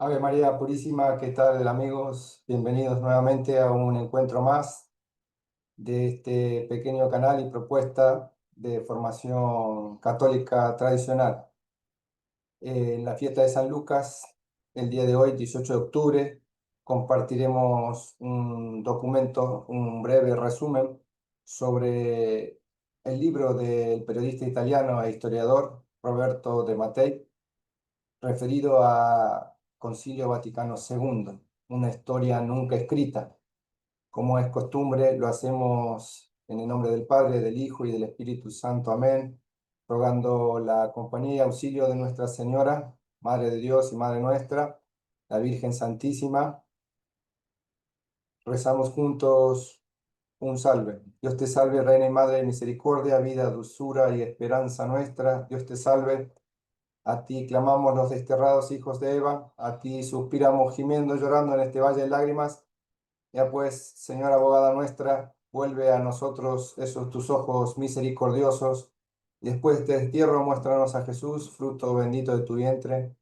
Ave María Purísima, ¿qué tal amigos? Bienvenidos nuevamente a un encuentro más de este pequeño canal y propuesta de formación católica tradicional. En la fiesta de San Lucas, el día de hoy, 18 de octubre, compartiremos un documento, un breve resumen sobre el libro del periodista italiano e historiador Roberto de Mattei, referido a Concilio Vaticano II, una historia nunca escrita. Como es costumbre, lo hacemos en el nombre del Padre, del Hijo y del Espíritu Santo. Amén. Rogando la compañía y auxilio de Nuestra Señora, Madre de Dios y Madre nuestra, la Virgen Santísima. Rezamos juntos un salve. Dios te salve, Reina y Madre de misericordia, vida, dulzura y esperanza nuestra. Dios te salve. A ti clamamos los desterrados hijos de Eva, a ti suspiramos gimiendo, llorando en este valle de lágrimas. Ya pues, Señora abogada nuestra, vuelve a nosotros esos tus ojos misericordiosos. Después de destierro, muéstranos a Jesús, fruto bendito de tu vientre.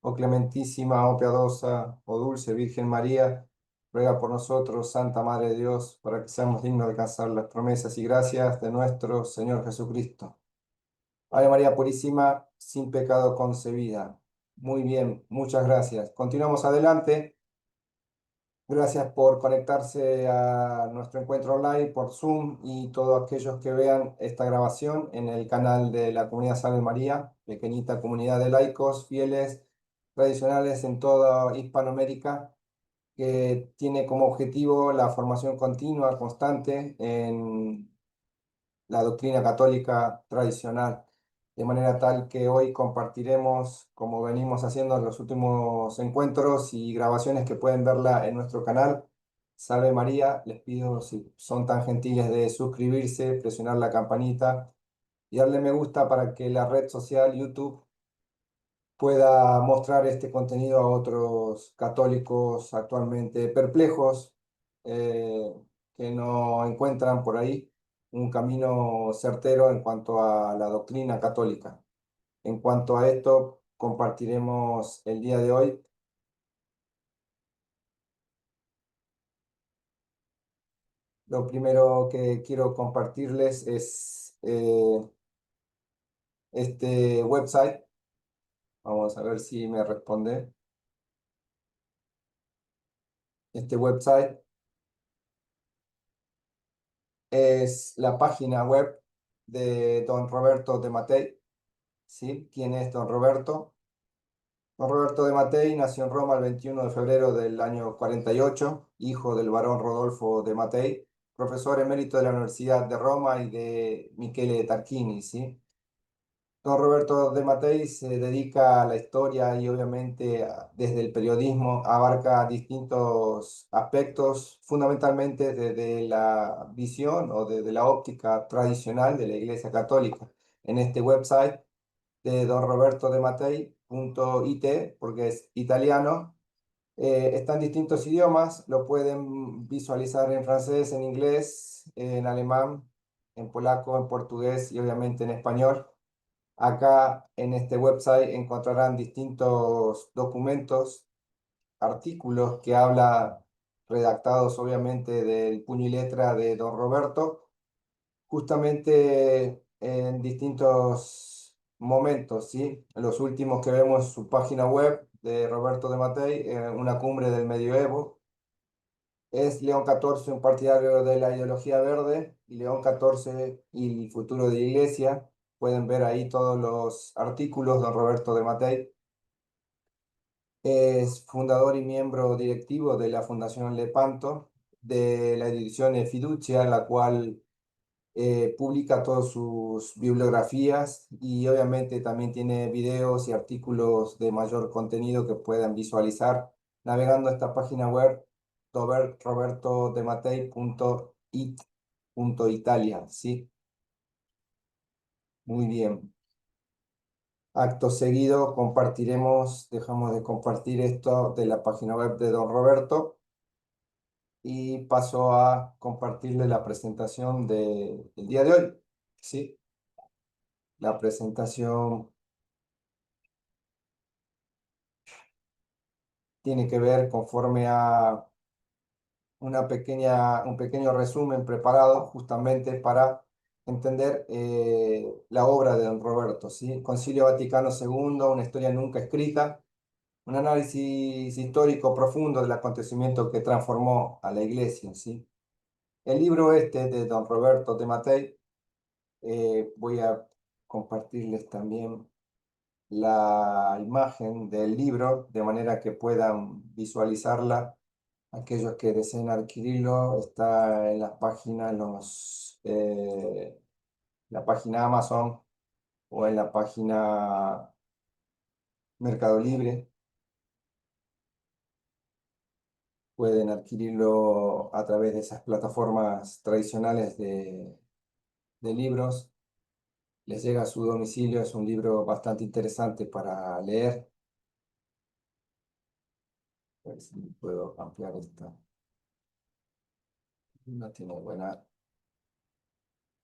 Oh clementísima, oh piadosa, oh dulce Virgen María, ruega por nosotros, Santa Madre de Dios, para que seamos dignos de alcanzar las promesas y gracias de nuestro Señor Jesucristo. Ave María Purísima, sin pecado concebida. Muy bien, muchas gracias. Continuamos adelante. Gracias por conectarse a nuestro encuentro online por Zoom y todos aquellos que vean esta grabación en el canal de la Comunidad Salve María, pequeñita comunidad de laicos fieles tradicionales en toda Hispanoamérica, que tiene como objetivo la formación continua, constante en la doctrina católica tradicional, de manera tal que hoy compartiremos, como venimos haciendo en los últimos encuentros y grabaciones que pueden verla en nuestro canal. Salve María, les pido si son tan gentiles de suscribirse, presionar la campanita y darle me gusta para que la red social YouTube pueda mostrar este contenido a otros católicos actualmente perplejos, eh, que no encuentran por ahí un camino certero en cuanto a la doctrina católica. En cuanto a esto, compartiremos el día de hoy. Lo primero que quiero compartirles es este website. Vamos a ver si me responde. Este website es la página web de don Roberto de Mattei. ¿Sí? ¿Quién es don Roberto? Don Roberto de Mattei nació en Roma el 21 de febrero del año 48, hijo del barón Rodolfo de Mattei, profesor emérito de la Universidad de Roma y de Michele Tarquini, ¿sí? Don Roberto de Mattei se dedica a la historia y obviamente desde el periodismo abarca distintos aspectos, fundamentalmente desde la visión o desde la óptica tradicional de la Iglesia Católica. En este website de don Roberto de Mattei.it, porque es italiano, está en distintos idiomas, lo pueden visualizar en francés, en inglés, en alemán, en polaco, en portugués y obviamente en español. Acá en este website encontrarán distintos documentos, artículos que habla, redactados obviamente del puño y letra de don Roberto, justamente en distintos momentos, ¿sí? Los últimos que vemos su página web de Roberto de Mattei, una cumbre del medioevo. Es León XIV, un partidario de la ideología verde, y León XIV y el futuro de la Iglesia. Pueden ver ahí todos los artículos de Roberto de Mattei. Es fundador y miembro directivo de la Fundación Lepanto, de la edición de Fiducia, la cual publica todas sus bibliografías y obviamente también tiene videos y artículos de mayor contenido que puedan visualizar navegando esta página web robertodematei.it.italia, ¿sí? Muy bien. Acto seguido compartiremos, dejamos de compartir esto de la página web de don Roberto y paso a compartirle la presentación del día de hoy, ¿sí? La presentación tiene que ver conforme a un pequeño resumen preparado justamente para entender la obra de don Roberto, ¿sí? Concilio Vaticano II, una historia nunca escrita, un análisis histórico profundo del acontecimiento que transformó a la Iglesia, ¿sí? El libro este de don Roberto de Matei, voy a compartirles también la imagen del libro de manera que puedan visualizarla. Aquellos que deseen adquirirlo, está en la página, la página Amazon o en la página Mercado Libre. Pueden adquirirlo a través de esas plataformas tradicionales de libros. Les llega a su domicilio. Es un libro bastante interesante para leer. A ver si puedo ampliar esta. No tiene buena.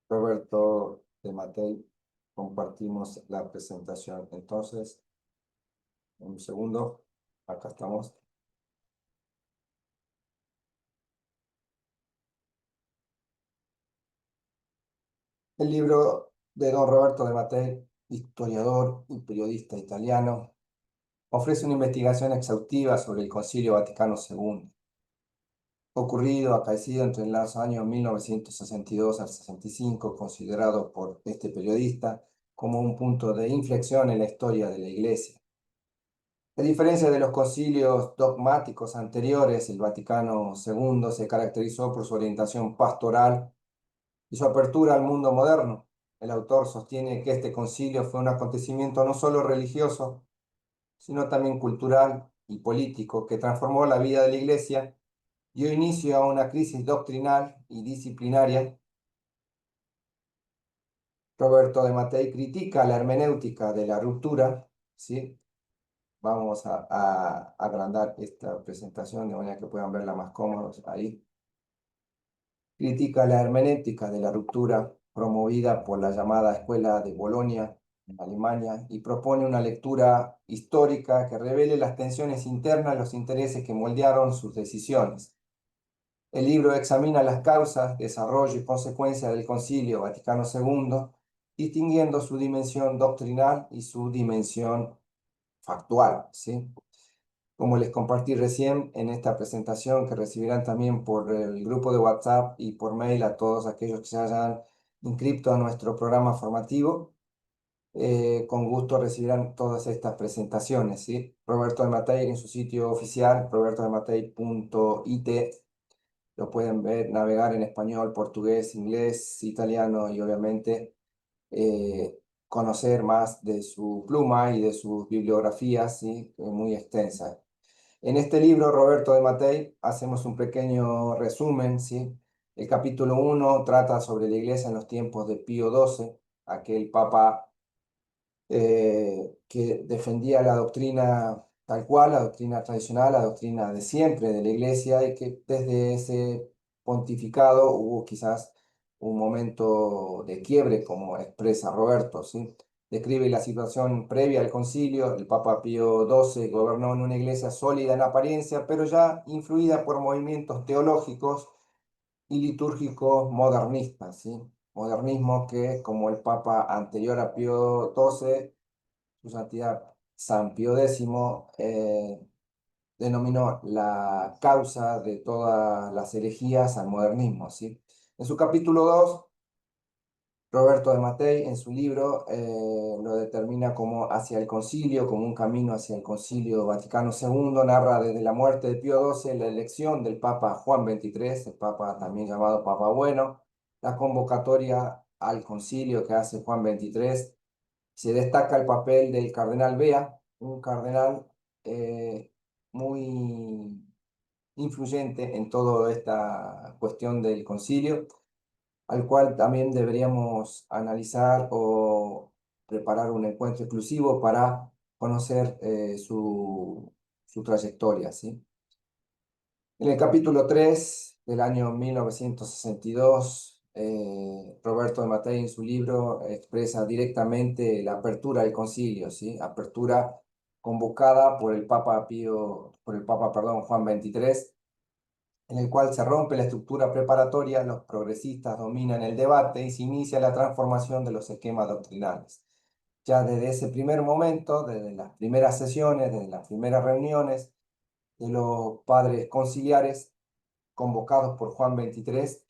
Roberto de Matei, compartimos la presentación. Entonces, un segundo, acá estamos. El libro de don Roberto de Matei, historiador y periodista italiano, ofrece una investigación exhaustiva sobre el Concilio Vaticano II, ocurrido, acaecido entre los años 1962 al 65, considerado por este periodista como un punto de inflexión en la historia de la Iglesia. A diferencia de los concilios dogmáticos anteriores, el Vaticano II se caracterizó por su orientación pastoral y su apertura al mundo moderno. El autor sostiene que este concilio fue un acontecimiento no solo religioso, sino también cultural y político que transformó la vida de la Iglesia, dio inicio a una crisis doctrinal y disciplinaria. Roberto de Mattei critica la hermenéutica de la ruptura, ¿sí? Vamos a agrandar esta presentación de manera que puedan verla más cómodos ahí. Critica la hermenéutica de la ruptura promovida por la llamada Escuela de Bolonia en Alemania y propone una lectura histórica que revele las tensiones internas, los intereses que moldearon sus decisiones. El libro examina las causas, desarrollo y consecuencias del Concilio Vaticano II, distinguiendo su dimensión doctrinal y su dimensión factual, ¿sí? Como les compartí recién en esta presentación que recibirán también por el grupo de WhatsApp y por mail a todos aquellos que se hayan inscrito a nuestro programa formativo, con gusto recibirán todas estas presentaciones, ¿sí? Roberto de Matei en su sitio oficial, robertodematei.it, lo pueden ver, navegar en español, portugués, inglés, italiano y obviamente conocer más de su pluma y de sus bibliografías, ¿sí? Muy extensas. En este libro, Roberto de Matei, hacemos un pequeño resumen, ¿sí? El capítulo 1 trata sobre la iglesia en los tiempos de Pío XII, aquel papa que defendía la doctrina tal cual, la doctrina tradicional, la doctrina de siempre de la iglesia, y que desde ese pontificado hubo quizás un momento de quiebre, como expresa Roberto, ¿sí? Describe la situación previa al concilio. El Papa Pío XII gobernó en una iglesia sólida en apariencia, pero ya influida por movimientos teológicos y litúrgicos modernistas, ¿sí? Modernismo que, como el Papa anterior a Pío XII, su santidad San Pío X, denominó la causa de todas las herejías al modernismo, ¿sí? En su capítulo 2, Roberto de Mattei, en su libro, lo determina como hacia el concilio, como un camino hacia el concilio Vaticano II, narra desde la muerte de Pío XII la elección del Papa Juan XXIII, el Papa también llamado Papa Bueno, la convocatoria al concilio que hace Juan XXIII. Se destaca el papel del cardenal Bea, un cardenal muy influyente en toda esta cuestión del concilio, al cual también deberíamos analizar o preparar un encuentro exclusivo para conocer su trayectoria, ¿sí? En el capítulo 3 del año 1962, Roberto de Mattei en su libro expresa directamente la apertura del concilio, ¿sí? Apertura convocada por el Papa, perdón, Juan XXIII, en el cual se rompe la estructura preparatoria, los progresistas dominan el debate y se inicia la transformación de los esquemas doctrinales. Ya desde ese primer momento, desde las primeras sesiones, desde las primeras reuniones de los padres conciliares convocados por Juan XXIII,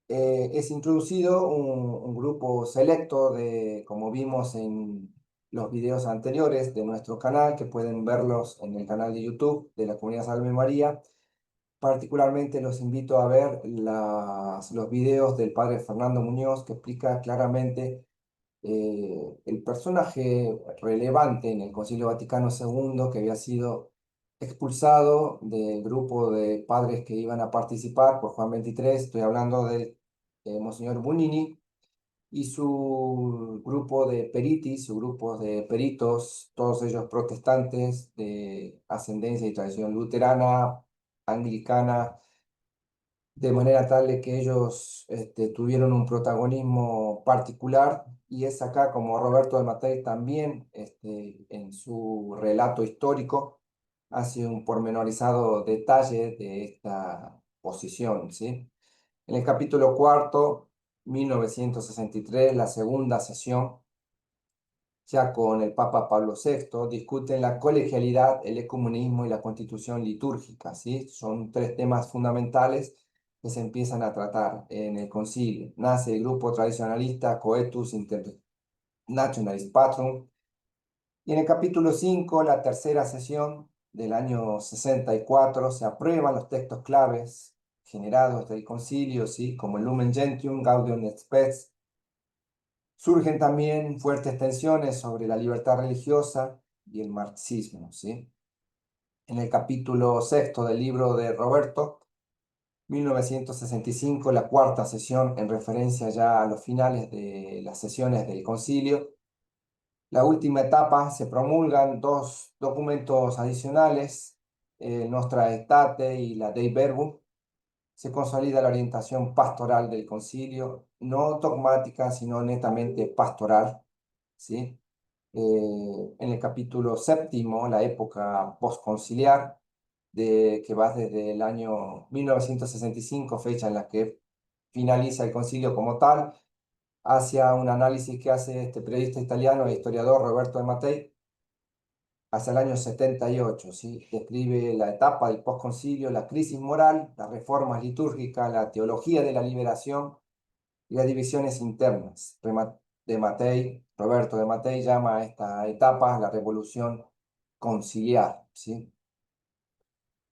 es introducido un grupo selecto de, como vimos en los videos anteriores de nuestro canal, que pueden verlos en el canal de YouTube de la Comunidad Salve María. Particularmente los invito a ver los videos del padre Fernando Muñoz, que explica claramente el personaje relevante en el Concilio Vaticano II, que había sido expulsado del grupo de padres que iban a participar por Juan XXIII. Estoy hablando de Monseñor Bunini y su grupo de peritis, su grupo de peritos, todos ellos protestantes de ascendencia y tradición luterana, anglicana, de manera tal de que ellos tuvieron un protagonismo particular, y es acá como Roberto de Mattei también en su relato histórico hace un pormenorizado detalle de esta posición, ¿sí? En el capítulo cuarto, 1963, la segunda sesión, ya con el Papa Pablo VI, discuten la colegialidad, el ecumenismo y la constitución litúrgica, ¿sí? Son tres temas fundamentales que se empiezan a tratar en el concilio. Nace el grupo tradicionalista Coetus Internationalis Patrum, y en el capítulo 5, la tercera sesión del año 64, se aprueban los textos claves generados del concilio, ¿sí? Como el Lumen Gentium, Gaudium et Spes. Surgen también fuertes tensiones sobre la libertad religiosa y el marxismo, ¿sí? En el capítulo sexto del libro de Roberto, 1965, la cuarta sesión, en referencia ya a los finales de las sesiones del concilio, la última etapa, se promulgan dos documentos adicionales, Nostra Aetate y la Dei Verbum. Se consolida la orientación pastoral del concilio, no dogmática, sino netamente pastoral, ¿sí? En el capítulo séptimo, la época postconciliar, que va desde el año 1965, fecha en la que finaliza el concilio como tal, hacia un análisis que hace este periodista italiano e historiador Roberto de Mattei hacia el año 78, ¿sí? Describe la etapa del postconcilio, la crisis moral, las reformas litúrgicas, la teología de la liberación y las divisiones internas. De Mattei, Roberto de Mattei llama a esta etapa la revolución conciliar, ¿sí?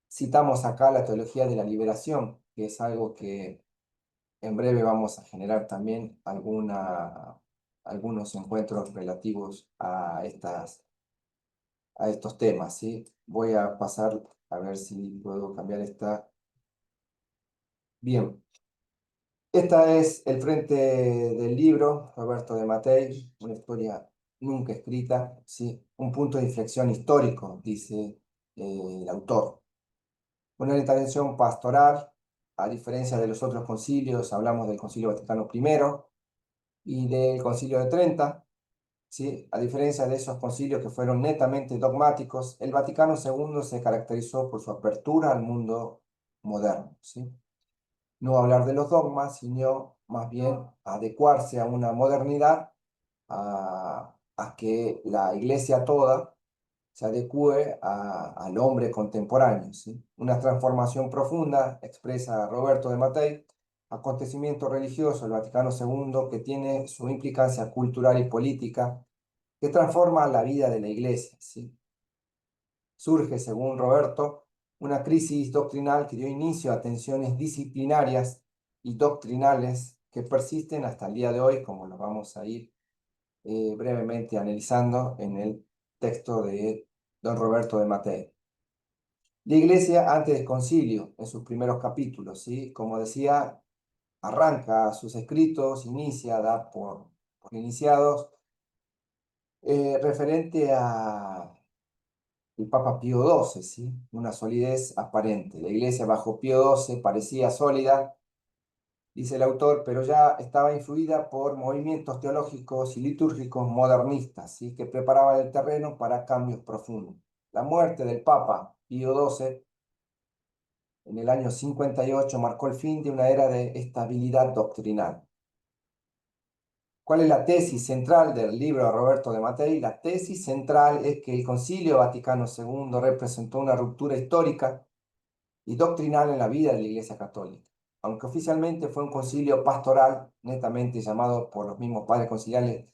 Citamos acá la teología de la liberación, que es algo que en breve vamos a generar también algunos encuentros relativos a estos temas, ¿sí? Voy a pasar a ver si puedo cambiar esta. Bien. Esta es el frente del libro, Roberto de Mattei, una historia nunca escrita, ¿sí? Un punto de inflexión histórico, dice el autor. Una intervención pastoral, a diferencia de los otros concilios, hablamos del Concilio Vaticano I y del Concilio de Trento, ¿sí? A diferencia de esos concilios que fueron netamente dogmáticos, el Vaticano II se caracterizó por su apertura al mundo moderno, ¿sí? No hablar de los dogmas, sino más bien adecuarse a una modernidad, a que la iglesia toda se adecue al hombre contemporáneo, ¿sí? Una transformación profunda, expresa Roberto de Mattei, acontecimiento religioso del Vaticano II que tiene su implicancia cultural y política, que transforma la vida de la iglesia, ¿sí? Surge, según Roberto, una crisis doctrinal que dio inicio a tensiones disciplinarias y doctrinales que persisten hasta el día de hoy, como lo vamos a ir brevemente analizando en el texto de don Roberto de Mattei. La Iglesia antes del concilio, en sus primeros capítulos, ¿sí? Como decía, arranca sus escritos, da por iniciados, referente a el Papa Pío XII, ¿sí? Una solidez aparente. La iglesia bajo Pío XII parecía sólida, dice el autor, pero ya estaba influida por movimientos teológicos y litúrgicos modernistas, ¿sí? Que preparaban el terreno para cambios profundos. La muerte del Papa Pío XII en el año 58 marcó el fin de una era de estabilidad doctrinal. ¿Cuál es la tesis central del libro de Roberto de Mattei? La tesis central es que el Concilio Vaticano II representó una ruptura histórica y doctrinal en la vida de la Iglesia Católica. Aunque oficialmente fue un concilio pastoral, netamente llamado por los mismos padres conciliales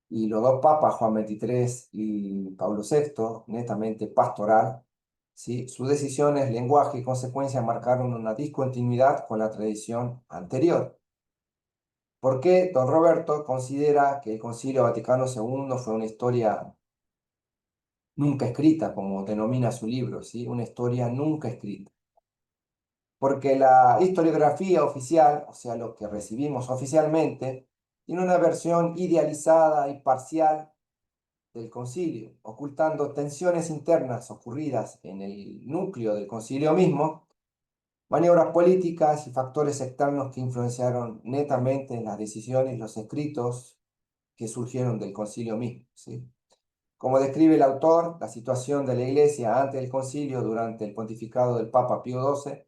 y los dos papas, Juan XXIII y Pablo VI, netamente pastoral, ¿sí? Sus decisiones, lenguaje y consecuencias marcaron una discontinuidad con la tradición anterior. ¿Por qué don Roberto considera que el Concilio Vaticano II fue una historia nunca escrita, como denomina su libro, ¿sí? Una historia nunca escrita? Porque la historiografía oficial, o sea, lo que recibimos oficialmente, tiene una versión idealizada y parcial del concilio, ocultando tensiones internas ocurridas en el núcleo del concilio mismo, maniobras políticas y factores externos que influenciaron netamente las decisiones y los escritos que surgieron del concilio mismo, ¿sí? Como describe el autor, la situación de la Iglesia antes del concilio durante el pontificado del Papa Pío XII.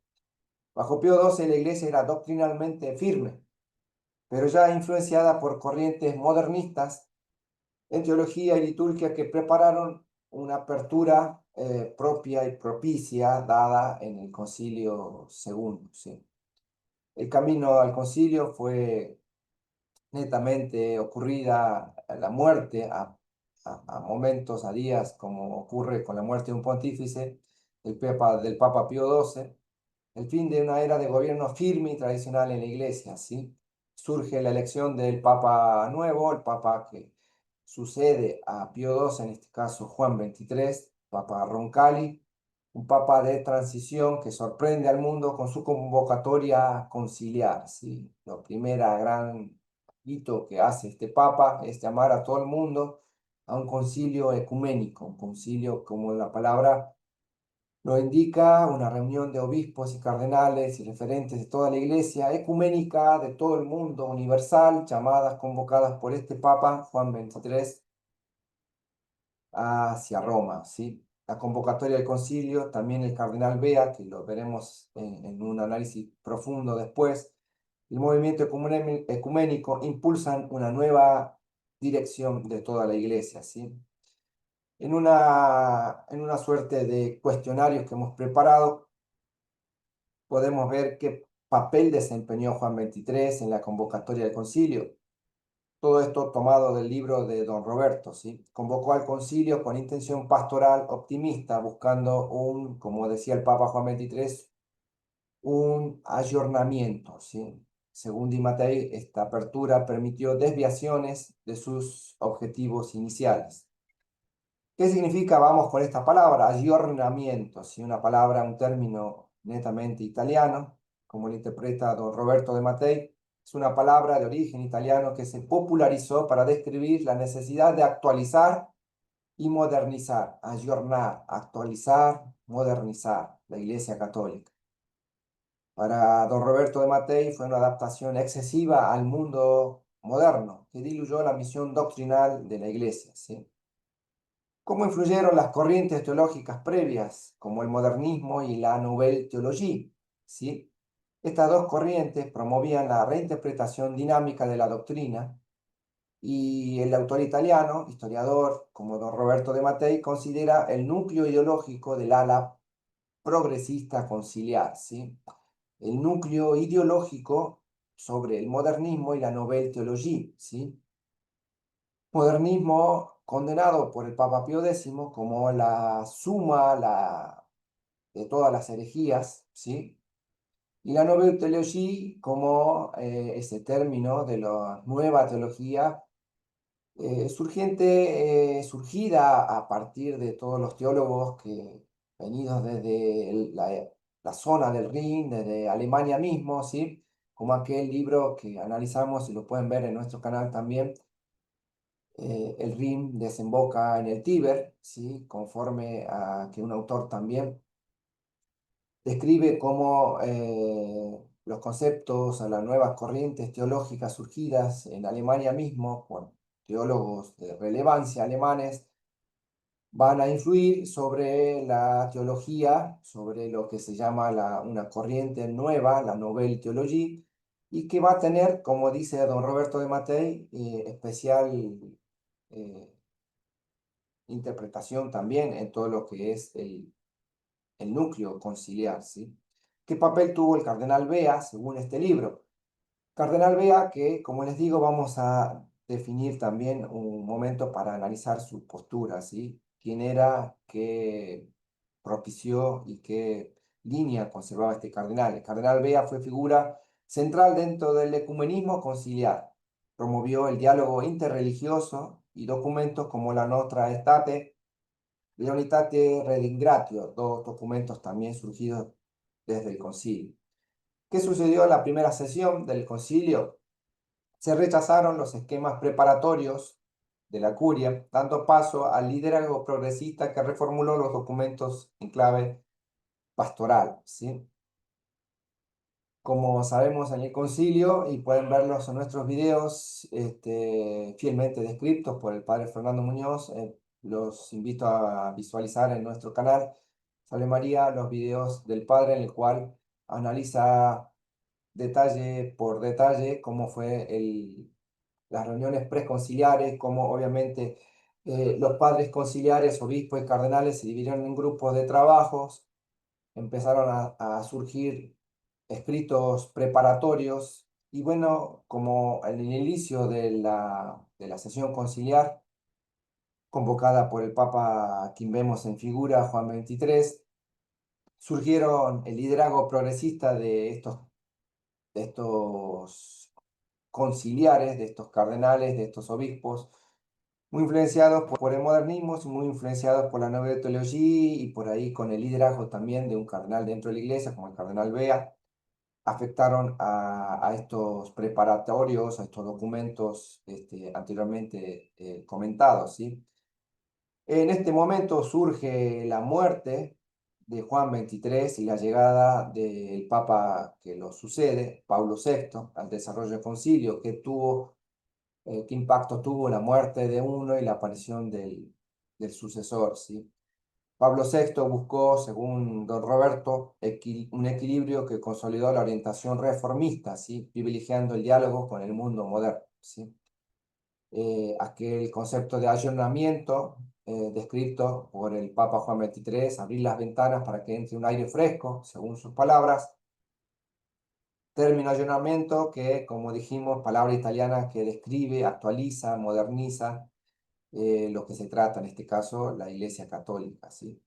Bajo Pío XII la Iglesia era doctrinalmente firme, pero ya influenciada por corrientes modernistas en teología y liturgia que prepararon una apertura propia y propicia dada en el Concilio segundo, ¿sí? El camino al concilio fue netamente ocurrida la muerte a momentos, a días, como ocurre con la muerte de un pontífice, del Papa Pío XII, el fin de una era de gobierno firme y tradicional en la Iglesia, ¿sí? Surge la elección del Papa nuevo, el Papa que sucede a Pío XII, en este caso Juan XXIII, Papa Roncalli, un Papa de transición que sorprende al mundo con su convocatoria conciliar, ¿sí? La primera gran hito que hace este Papa es llamar a todo el mundo a un concilio ecuménico, un concilio como la palabra lo indica, una reunión de obispos y cardenales y referentes de toda la Iglesia ecuménica de todo el mundo universal, llamadas, convocadas por este Papa, Juan XXIII, hacia Roma, ¿sí? La convocatoria del concilio, también el cardenal Bea, que lo veremos en un análisis profundo después, el movimiento ecuménico impulsan una nueva dirección de toda la Iglesia, ¿sí? En una suerte de cuestionarios que hemos preparado, podemos ver qué papel desempeñó Juan XXIII en la convocatoria del concilio. Todo esto tomado del libro de don Roberto, ¿sí? Convocó al concilio con intención pastoral optimista, buscando como decía el Papa Juan XXIII, un ayornamiento, ¿sí? Según Di Mattei, esta apertura permitió desviaciones de sus objetivos iniciales. ¿Qué significa, vamos con esta palabra, ayornamiento? ¿Sí? Una palabra, un término netamente italiano, como lo interpreta don Roberto de Mattei, es una palabra de origen italiano que se popularizó para describir la necesidad de actualizar y modernizar, ayornar, actualizar, modernizar la Iglesia Católica. Para don Roberto de Mattei fue una adaptación excesiva al mundo moderno, que diluyó la misión doctrinal de la Iglesia, ¿sí? ¿Cómo influyeron las corrientes teológicas previas, como el modernismo y la Nouvelle Théologie? ¿Sí? Estas dos corrientes promovían la reinterpretación dinámica de la doctrina y el autor italiano, historiador como don Roberto de Mattei, considera el núcleo ideológico del ala progresista conciliar, ¿sí? El núcleo ideológico sobre el modernismo y la Nouvelle Théologie, ¿sí? Modernismo condenado por el Papa Pío X como la suma de todas las herejías, ¿sí? Y la Nouvelle Théologie como ese término de la nueva teología surgida a partir de todos los teólogos que venidos desde la zona del Rin, desde Alemania mismo, ¿sí? Como aquel libro que analizamos y lo pueden ver en nuestro canal también, el Rin desemboca en el Tíber, ¿sí? Conforme a que un autor también describe cómo los conceptos, a las nuevas corrientes teológicas surgidas en Alemania mismo, por teólogos de relevancia alemanes, van a influir sobre la teología, sobre lo que se llama una corriente nueva, la Nouvelle Theologie, y que va a tener, como dice don Roberto de Mattei, especial eh, interpretación también en todo lo que es el núcleo conciliar, ¿sí? ¿Qué papel tuvo el cardenal Bea según este libro? Cardenal Bea, que como les digo, vamos a definir también un momento para analizar su postura, ¿sí? ¿Quién era, qué propició y qué línea conservaba este cardenal? El cardenal Bea fue figura central dentro del ecumenismo conciliar. Promovió el diálogo interreligioso y documentos como la Nostra Aetate y la Unitate Redingratio, dos documentos también surgidos desde el concilio. ¿Qué sucedió en la primera sesión del concilio? Se rechazaron los esquemas preparatorios de la curia, dando paso al liderazgo progresista que reformuló los documentos en clave pastoral, ¿sí? Como sabemos en el concilio, y pueden verlos en nuestros videos fielmente descritos por el padre Fernando Muñoz, los invito a visualizar en nuestro canal Salve María los videos del padre en el cual analiza detalle por detalle cómo fue las reuniones preconciliares, cómo obviamente los padres conciliares, obispos y cardenales se dividieron en grupos de trabajos, empezaron a surgir escritos preparatorios y bueno, como en el inicio de la sesión conciliar, convocada por el Papa, a quien vemos en figura, Juan XXIII, surgieron el liderazgo progresista de estos conciliares, de estos cardenales, de estos obispos, muy influenciados por el modernismo, muy influenciados por la Nueva Teología y por ahí con el liderazgo también de un cardenal dentro de la iglesia, como el cardenal Bea, afectaron a estos preparatorios, a estos documentos anteriormente comentados, ¿sí? En este momento surge la muerte de Juan XXIII y la llegada del Papa que lo sucede, Pablo VI, al desarrollo del concilio, qué impacto tuvo la muerte de uno y la aparición del sucesor, ¿sí? Pablo VI buscó, según don Roberto, un equilibrio que consolidó la orientación reformista, ¿sí? Privilegiando el diálogo con el mundo moderno, ¿sí? Aquel concepto de ayornamiento descrito por el Papa Juan XXIII, abrir las ventanas para que entre un aire fresco, según sus palabras. Término ayornamiento que, como dijimos, palabra italiana que describe, actualiza, moderniza lo que se trata, en este caso, la Iglesia Católica, ¿sí?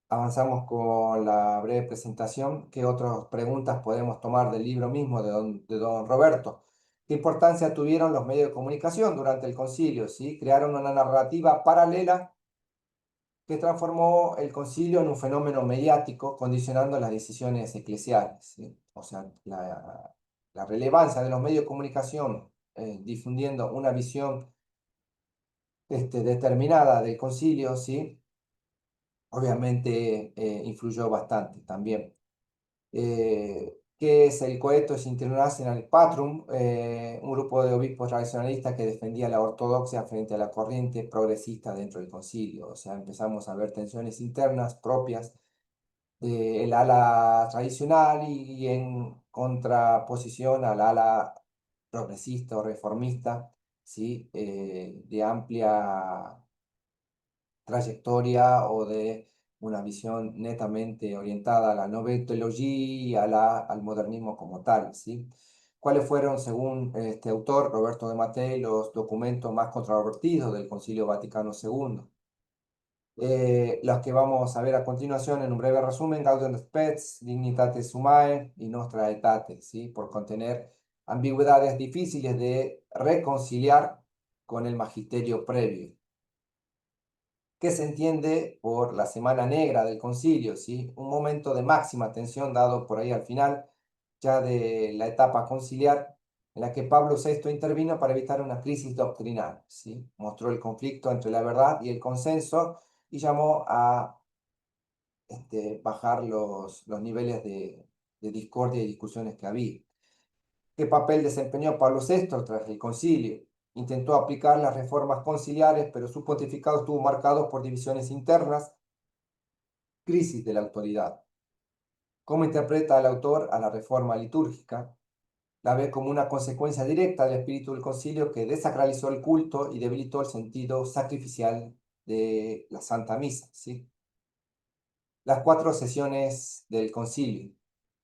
Avanzamos con la breve presentación. ¿Qué otras preguntas podemos tomar del libro mismo de don Roberto? ¿Qué importancia tuvieron los medios de comunicación durante el concilio? ¿Sí? Crearon una narrativa paralela que transformó el concilio en un fenómeno mediático, condicionando las decisiones eclesiales, ¿sí? O sea, la relevancia de los medios de comunicación difundiendo una visión determinada del concilio, ¿sí? Obviamente influyó bastante también. Que es el Coetus International Patrum, un grupo de obispos tradicionalistas que defendía la ortodoxia frente a la corriente progresista dentro del concilio. O sea, empezamos a ver tensiones internas propias del ala tradicional y en contraposición al ala progresista o reformista, ¿sí? De amplia trayectoria o de una visión netamente orientada a la Nouvelle Theologie y al modernismo como tal, ¿sí? ¿Cuáles fueron, según este autor, Roberto de Mattei, los documentos más controvertidos del Concilio Vaticano II? Los que vamos a ver a continuación en un breve resumen: Gaudium et Spes, Dignitatis Humanae y Nostra Aetate, ¿sí? Por contener ambigüedades difíciles de reconciliar con el magisterio previo. ¿Qué se entiende por la Semana Negra del Concilio? ¿Sí? Un momento de máxima tensión dado por ahí al final, ya de la etapa conciliar, en la que Pablo VI intervino para evitar una crisis doctrinal, ¿sí? Mostró el conflicto entre la verdad y el consenso y llamó a bajar los niveles de discordia y discusiones que había. ¿Qué papel desempeñó Pablo VI tras el concilio? Intentó aplicar las reformas conciliares, pero su pontificado estuvo marcado por divisiones internas, crisis de la autoridad. ¿Cómo interpreta el autor a la reforma litúrgica? La ve como una consecuencia directa del espíritu del concilio que desacralizó el culto y debilitó el sentido sacrificial de la Santa Misa, ¿sí? Las 4 sesiones del concilio.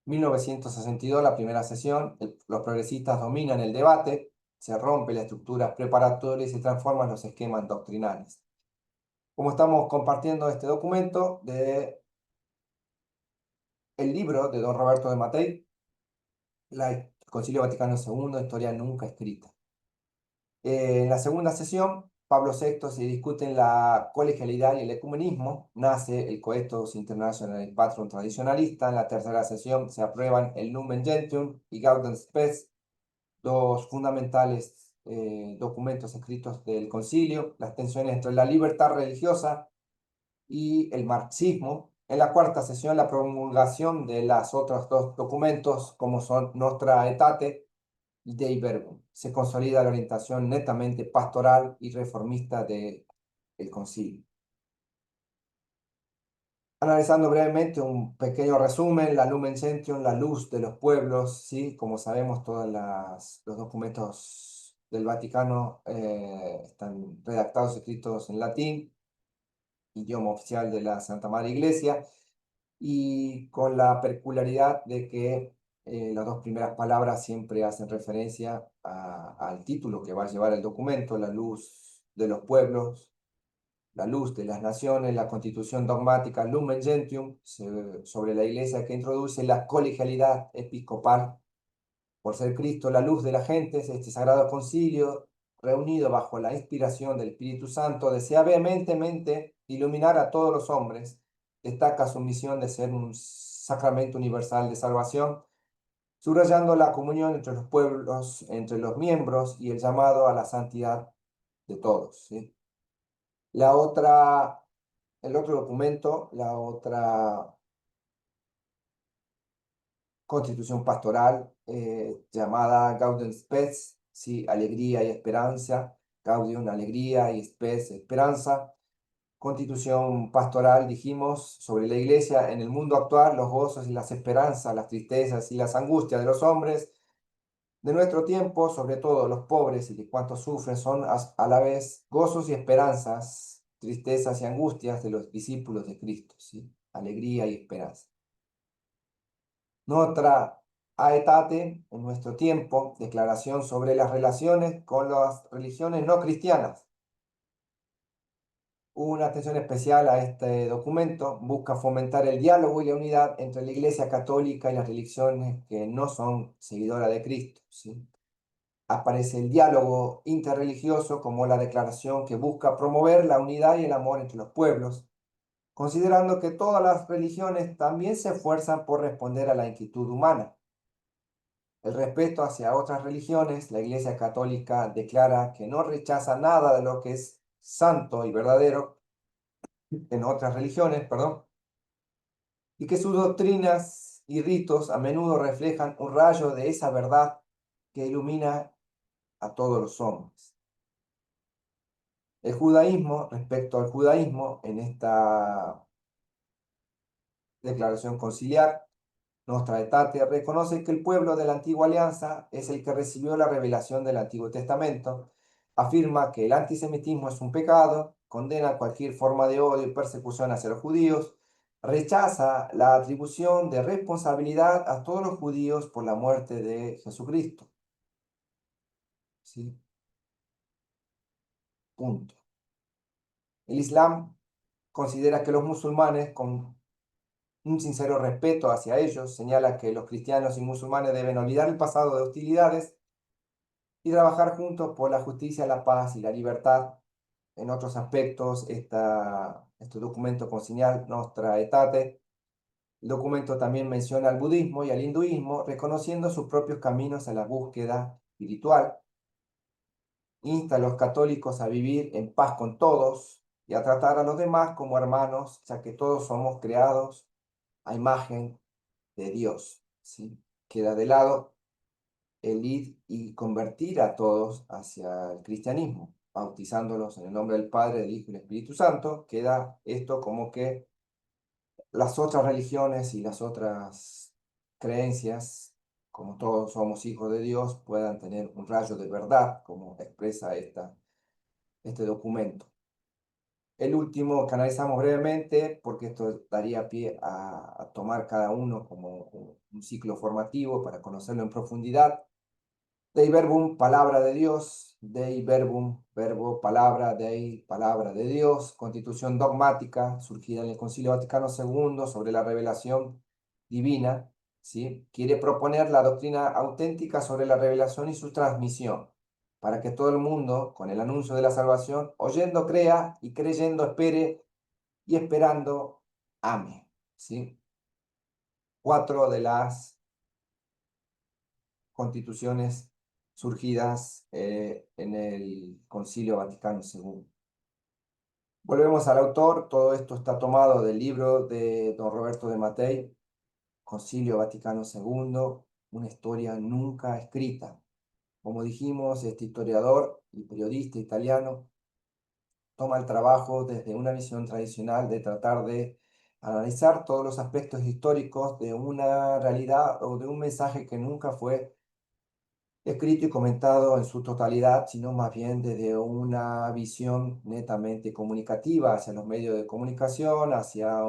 1962, la primera sesión, los progresistas dominan el debate, se rompe la estructura preparatoria y se transforman los esquemas doctrinales. Como estamos compartiendo este documento de el libro de don Roberto de Matei, el Concilio Vaticano II, historia nunca escrita. En la segunda sesión, Pablo VI se discuten la colegialidad y el ecumenismo. Nace el Coetus International Patrum Tradicionalista. En la tercera sesión se aprueban el Lumen Gentium y Gaudium Spes, dos fundamentales documentos escritos del concilio. Las tensiones entre la libertad religiosa y el marxismo. En la cuarta sesión, la promulgación de los otros dos documentos, como son Nostra Aetate y Dei Verbum. Se consolida la orientación netamente pastoral y reformista del concilio. Analizando brevemente un pequeño resumen, la Lumen Gentium, la luz de los pueblos, ¿sí? Como sabemos, todos los documentos del Vaticano están redactados, escritos en latín, idioma oficial de la Santa Madre Iglesia, y con la peculiaridad de que las dos primeras palabras siempre hacen referencia al título que va a llevar el documento, la luz de los pueblos, la luz de las naciones, la constitución dogmática Lumen Gentium sobre la iglesia que introduce la colegialidad episcopal. Por ser Cristo la luz de la gente, este sagrado concilio, reunido bajo la inspiración del Espíritu Santo, desea vehementemente iluminar a todos los hombres. Destaca su misión de ser un sacramento universal de salvación, subrayando la comunión entre los pueblos, entre los miembros y el llamado a la santidad de todos, ¿sí? El otro documento, la otra constitución pastoral llamada Gaudium Spes, ¿sí? Alegría y esperanza, Gaudium, alegría y Spes, esperanza. Constitución pastoral, dijimos, sobre la iglesia en el mundo actual, los gozos y las esperanzas, las tristezas y las angustias de los hombres de nuestro tiempo, sobre todo los pobres y de cuantos sufren, son a la vez gozos y esperanzas, tristezas y angustias de los discípulos de Cristo, ¿sí? Alegría y esperanza. Nuestra Aetate, en nuestro tiempo, declaración sobre las relaciones con las religiones no cristianas. Una atención especial a este documento busca fomentar el diálogo y la unidad entre la Iglesia Católica y las religiones que no son seguidoras de Cristo, ¿sí? Aparece el diálogo interreligioso como la declaración que busca promover la unidad y el amor entre los pueblos, considerando que todas las religiones también se esfuerzan por responder a la inquietud humana. El respeto hacia otras religiones, la Iglesia Católica declara que no rechaza nada de lo que es santo y verdadero en otras religiones, perdón, y que sus doctrinas y ritos a menudo reflejan un rayo de esa verdad que ilumina a todos los hombres. El judaísmo, respecto al judaísmo, en esta declaración conciliar, Nostra Aetate reconoce que el pueblo de la antigua alianza es el que recibió la revelación del Antiguo Testamento, afirma que el antisemitismo es un pecado, condena cualquier forma de odio y persecución hacia los judíos, rechaza la atribución de responsabilidad a todos los judíos por la muerte de Jesucristo. ¿Sí? Punto. El Islam considera que los musulmanes, con un sincero respeto hacia ellos, señala que los cristianos y musulmanes deben olvidar el pasado de hostilidades y trabajar juntos por la justicia, la paz y la libertad. En otros aspectos, este documento consigna Nostra Aetate. El documento también menciona al budismo y al hinduismo, reconociendo sus propios caminos a la búsqueda espiritual. Insta a los católicos a vivir en paz con todos y a tratar a los demás como hermanos, ya que todos somos creados a imagen de Dios. ¿sí? Queda de lado el ir y convertir a todos hacia el cristianismo, bautizándolos en el nombre del Padre, del Hijo y del Espíritu Santo. Queda esto como que las otras religiones y las otras creencias, como todos somos hijos de Dios, puedan tener un rayo de verdad, como expresa este documento. El último que analizamos brevemente, porque esto daría pie a tomar cada uno como un ciclo formativo para conocerlo en profundidad. Dei verbum, palabra de Dios, Dei verbum, verbo, palabra, Dei, palabra de Dios, constitución dogmática surgida en el Concilio Vaticano II sobre la revelación divina, ¿sí? Quiere proponer la doctrina auténtica sobre la revelación y su transmisión, para que todo el mundo, con el anuncio de la salvación, oyendo crea y creyendo espere y esperando ame, ¿sí? 4 de las constituciones surgidas en el Concilio Vaticano II. Volvemos al autor, todo esto está tomado del libro de don Roberto de Mattei, Concilio Vaticano II, una historia nunca escrita. Como dijimos, este historiador y periodista italiano toma el trabajo desde una visión tradicional de tratar de analizar todos los aspectos históricos de una realidad o de un mensaje que nunca fue escrito y comentado en su totalidad, sino más bien desde una visión netamente comunicativa hacia los medios de comunicación, hacia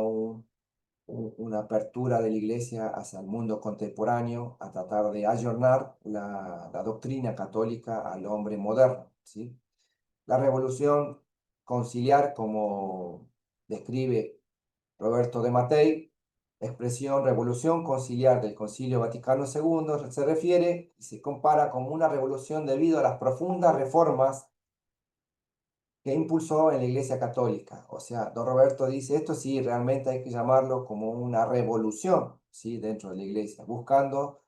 una apertura de la Iglesia hacia el mundo contemporáneo, a tratar de ayornar la doctrina católica al hombre moderno, ¿sí? La revolución conciliar, como describe Roberto de Mattei, expresión revolución conciliar del Concilio Vaticano II, se refiere y se compara con una revolución debido a las profundas reformas que impulsó en la Iglesia Católica. O sea, don Roberto dice, esto sí, realmente hay que llamarlo como una revolución, ¿sí? Dentro de la Iglesia, buscando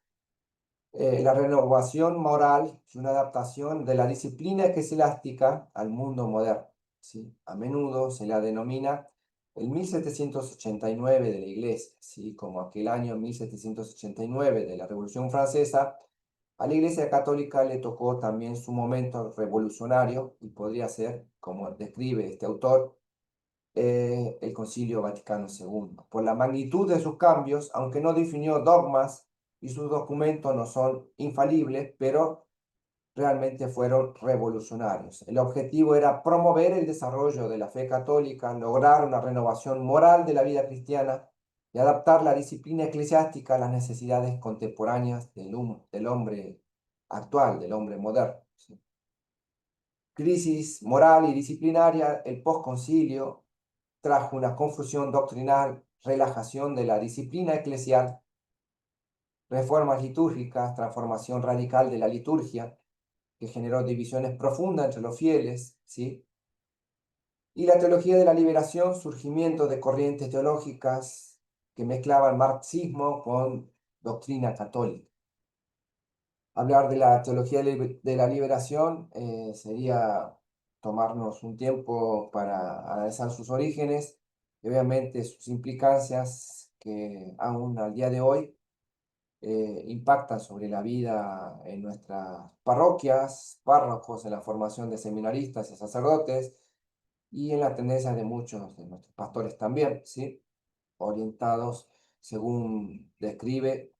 la renovación moral y una adaptación de la disciplina eclesiástica al mundo moderno, ¿sí? A menudo se la denomina el 1789 de la Iglesia, ¿sí? Como aquel año 1789 de la Revolución Francesa. A la Iglesia Católica le tocó también su momento revolucionario y podría ser, como describe este autor, el Concilio Vaticano II. Por la magnitud de sus cambios, aunque no definió dogmas y sus documentos no son infalibles, pero realmente fueron revolucionarios. El objetivo era promover el desarrollo de la fe católica, lograr una renovación moral de la vida cristiana y adaptar la disciplina eclesiástica a las necesidades contemporáneas del hombre actual, del hombre moderno. ¿Sí? Crisis moral y disciplinaria, el posconcilio trajo una confusión doctrinal, relajación de la disciplina eclesial, reformas litúrgicas, transformación radical de la liturgia, que generó divisiones profundas entre los fieles, ¿sí? Y la teología de la liberación, surgimiento de corrientes teológicas que mezclaban marxismo con doctrina católica. Hablar de la teología de la liberación sería tomarnos un tiempo para analizar sus orígenes y obviamente sus implicancias que aún al día de hoy impactan sobre la vida en nuestras parroquias, párrocos, en la formación de seminaristas y sacerdotes y en la tendencia de muchos de nuestros pastores también, ¿sí? Orientados, según describe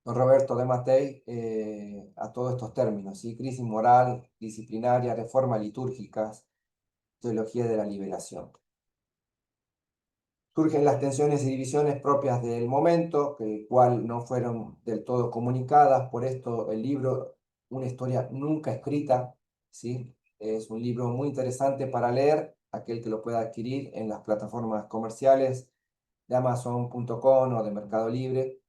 don Roberto de Mattei, a todos estos términos, ¿sí? Crisis moral, disciplinaria, reformas litúrgicas, teología de la liberación. Surgen las tensiones y divisiones propias del momento, que cual no fueron del todo comunicadas, por esto el libro, una historia nunca escrita, ¿sí? Es un libro muy interesante para leer, aquel que lo pueda adquirir en las plataformas comerciales de Amazon.com o de Mercado Libre,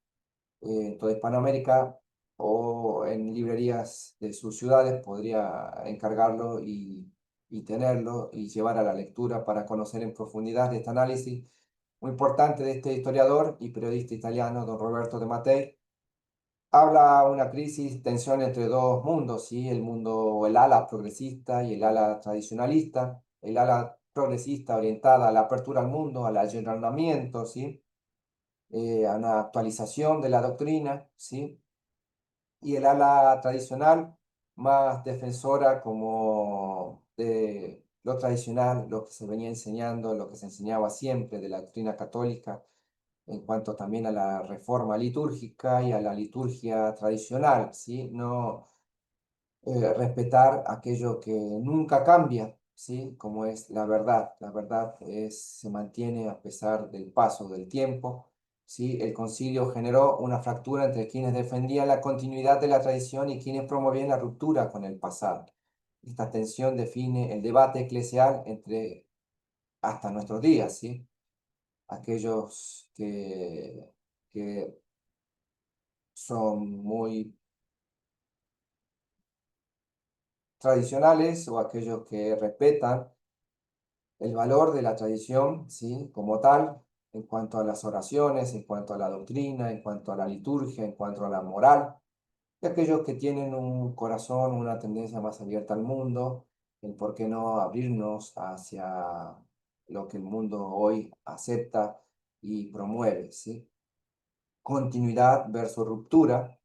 en toda Hispanoamérica o en librerías de sus ciudades, podría encargarlo y tenerlo y llevar a la lectura para conocer en profundidad este análisis muy importante de este historiador y periodista italiano, don Roberto de Mattei. Habla una crisis, tensión entre dos mundos, ¿sí? El mundo, el ala progresista y el ala tradicionalista. El ala progresista orientada a la apertura al mundo, al allanamiento, ¿sí? a una actualización de la doctrina, ¿sí? Y el ala tradicional, más defensora como de lo tradicional, lo que se venía enseñando, lo que se enseñaba siempre de la doctrina católica, en cuanto también a la reforma litúrgica y a la liturgia tradicional, ¿sí? No respetar aquello que nunca cambia, ¿sí? Como es la verdad. La verdad se mantiene a pesar del paso del tiempo, ¿sí? El concilio generó una fractura entre quienes defendían la continuidad de la tradición y quienes promovían la ruptura con el pasado. Esta tensión define el debate eclesial entre hasta nuestros días, ¿sí? Aquellos que son muy tradicionales o aquellos que respetan el valor de la tradición, ¿sí? Como tal, en cuanto a las oraciones, en cuanto a la doctrina, en cuanto a la liturgia, en cuanto a la moral, y aquellos que tienen un corazón, una tendencia más abierta al mundo, el por qué no abrirnos hacia lo que el mundo hoy acepta y promueve, ¿sí? Continuidad versus ruptura.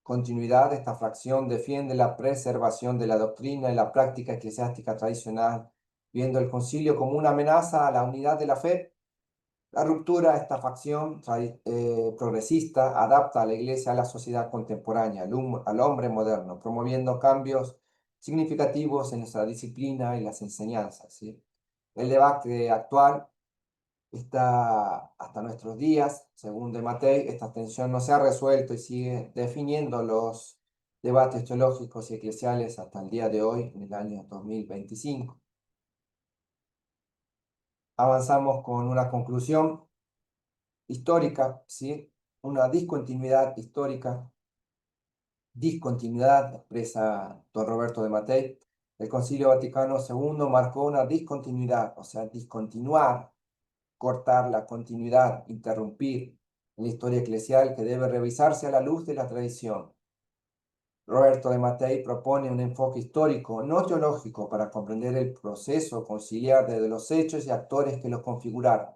Continuidad, esta fracción defiende la preservación de la doctrina y la práctica eclesiástica tradicional, viendo el concilio como una amenaza a la unidad de la fe. La ruptura, esta facción progresista, adapta a la iglesia a la sociedad contemporánea, al hombre moderno, promoviendo cambios significativos en nuestra disciplina y las enseñanzas, ¿sí? El debate actual está hasta nuestros días, según de Matei, esta tensión no se ha resuelto y sigue definiendo los debates teológicos y eclesiales hasta el día de hoy, en el año 2025. Avanzamos con una conclusión histórica, ¿sí? Una discontinuidad histórica, discontinuidad, expresa don Roberto de Matei. El Concilio Vaticano II marcó una discontinuidad, o sea, discontinuar, cortar la continuidad, interrumpir en la historia eclesial que debe revisarse a la luz de la tradición. Roberto de Matei propone un enfoque histórico, no teológico, para comprender el proceso conciliar desde los hechos y actores que los configuraron.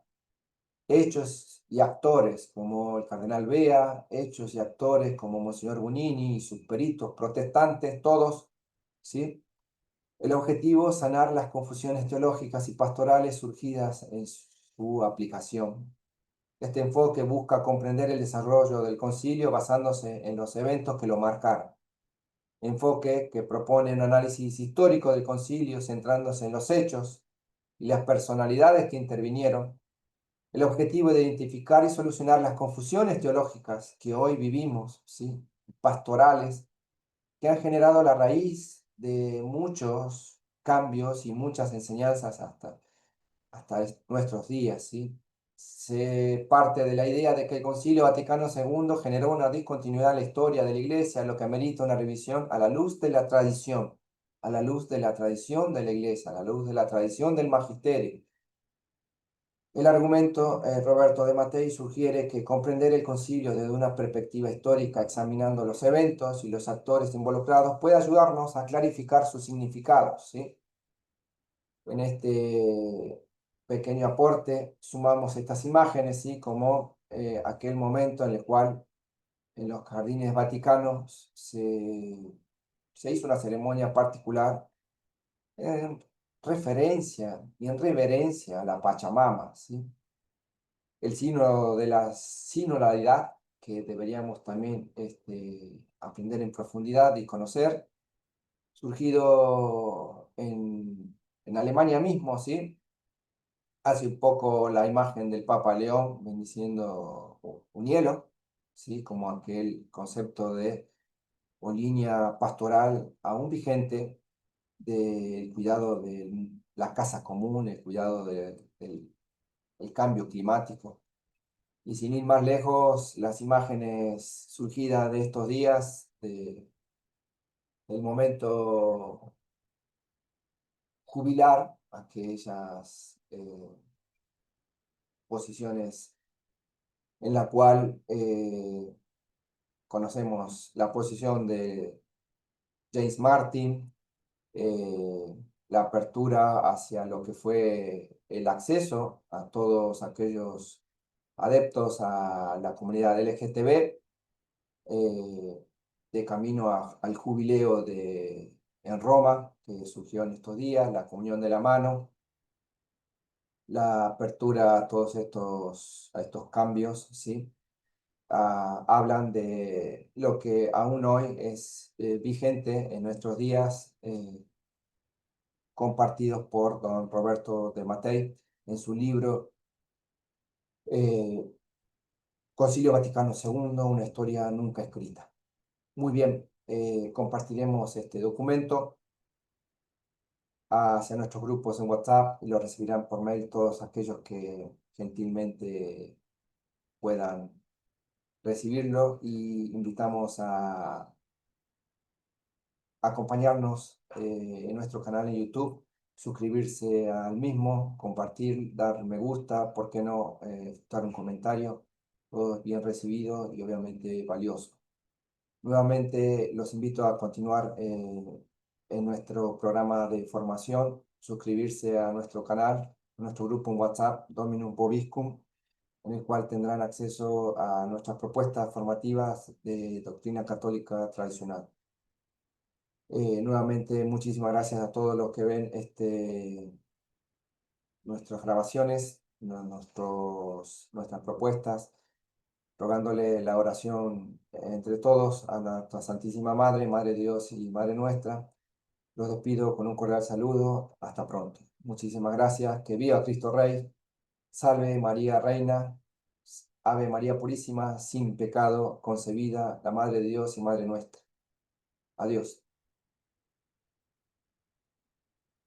Hechos y actores como el cardenal Bea, hechos y actores como Monseñor Bunini y sus peritos protestantes, todos, ¿sí? El objetivo es sanar las confusiones teológicas y pastorales surgidas en su aplicación. Este enfoque busca comprender el desarrollo del concilio basándose en los eventos que lo marcaron. Enfoque que propone un análisis histórico del concilio centrándose en los hechos y las personalidades que intervinieron. El objetivo es de identificar y solucionar las confusiones teológicas que hoy vivimos, ¿sí? Pastorales, que han generado la raíz de muchos cambios y muchas enseñanzas hasta nuestros días, ¿sí? Se parte de la idea de que el Concilio Vaticano II generó una discontinuidad en la historia de la Iglesia, lo que amerita una revisión a la luz de la tradición, a la luz de la tradición de la Iglesia, a la luz de la tradición del magisterio. El argumento, Roberto de Mattei, sugiere que comprender el concilio desde una perspectiva histórica, examinando los eventos y los actores involucrados, puede ayudarnos a clarificar sus significados, ¿sí? En este pequeño aporte sumamos estas imágenes, ¿sí? Como aquel momento en el cual en los jardines vaticanos se hizo una ceremonia particular en referencia y en reverencia a la Pachamama, ¿sí? El signo de la sinodalidad que deberíamos también aprender en profundidad y conocer, surgido en Alemania mismo, ¿sí? Hace un poco la imagen del Papa León bendiciendo un hielo, ¿sí? Como aquel concepto de o línea pastoral aún vigente del cuidado de la casa común, el cuidado del el cambio climático. Y sin ir más lejos, las imágenes surgidas de estos días, del momento jubilar, aquellas posiciones en la cual conocemos la posición de James Martin, la apertura hacia lo que fue el acceso a todos aquellos adeptos a la comunidad LGTB, de camino al jubileo en Roma, que surgió en estos días, la comunión de la mano, la apertura a todos estos cambios, ¿sí? Hablan de lo que aún hoy es vigente en nuestros días, compartidos por don Roberto de Mattei en su libro eh, Concilio Vaticano II, una historia nunca escrita. Muy bien, compartiremos este documento hacia nuestros grupos en WhatsApp y lo recibirán por mail todos aquellos que gentilmente puedan recibirlo, y invitamos a acompañarnos en nuestro canal en YouTube, suscribirse al mismo, compartir, dar me gusta, ¿por qué no dar un comentario? Todo es bien recibido y obviamente valioso. Nuevamente los invito a continuar en nuestro programa de formación, suscribirse a nuestro canal, a nuestro grupo en WhatsApp, Dominum Vobiscum, en el cual tendrán acceso a nuestras propuestas formativas de doctrina católica tradicional. Nuevamente, muchísimas gracias a todos los que ven nuestras grabaciones, nuestras propuestas, rogándole la oración entre todos a nuestra Santísima Madre, Madre de Dios y Madre nuestra. Los despido con un cordial saludo. Hasta pronto. Muchísimas gracias. Que viva Cristo Rey. Salve María Reina. Ave María Purísima, sin pecado concebida, la Madre de Dios y Madre nuestra. Adiós.